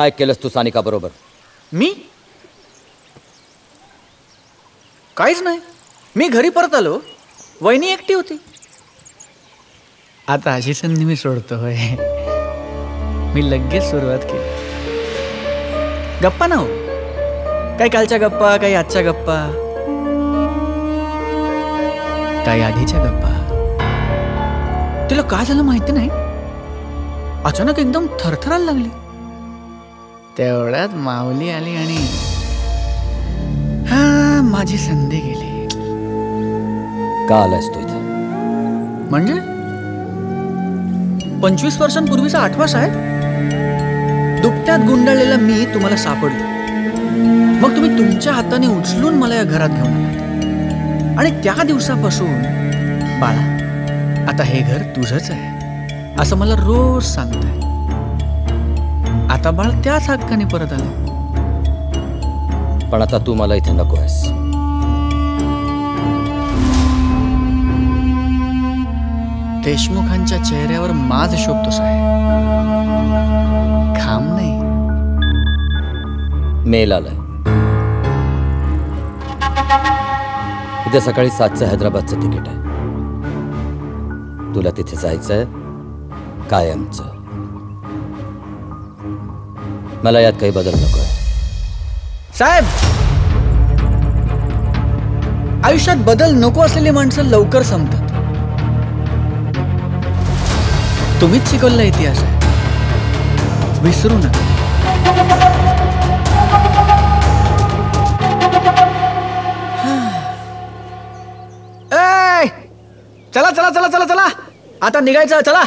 काय केलंस तू सानिका बरोबर? मी काहीच नाही. मी घरी परत आलो, वहिनी एकटी होती. आता अशी संधी मी सोडतो होय? मी लगेच सुरुवात केली. गप्पा ना हो, काही कालच्या गप्पा, काही आजच्या गप्पा, काही आधीच्या गप्पा. तिला काय झालं माहिती नाही, अचानक एकदम थरथरायला लागली. तेवढ्यात माऊली आली आणि माझी संधी गेली. का आलायस तू इथे? म्हणजे 25 वर्षांपूर्वीचा आठवस आहे. दुपट्यात गुंडाळलेला मी तुम्हाला सापडलो. मग तुम्ही तुमच्या हाताने उचलून मला या घरात घेऊन आलात आणि त्या दिवसापासून बाळा, आता हे घर तुझंच आहे असं मला रोज सांगताय. आता बाळ त्याच हक्काने परत आलं. पण आता तू मला इथे नको आहेस. देशमुखांच्या चेहऱ्यावर माज शोभतोस आहे, घाम नाही. मेल आलाय. उद्या सकाळी 7चं हैदराबादचं तिकीट आहे. तुला तिथे जायचंय कायमचं. मला यात काही बदल नकोय. साहेब, आयुष्यात बदल नको असलेली माणसं लवकर संपतात. तुम्हीच शिकवलेला इतिहास आहे, विसरू नका. चला चला चला चला चला, आता निघायचं. चला.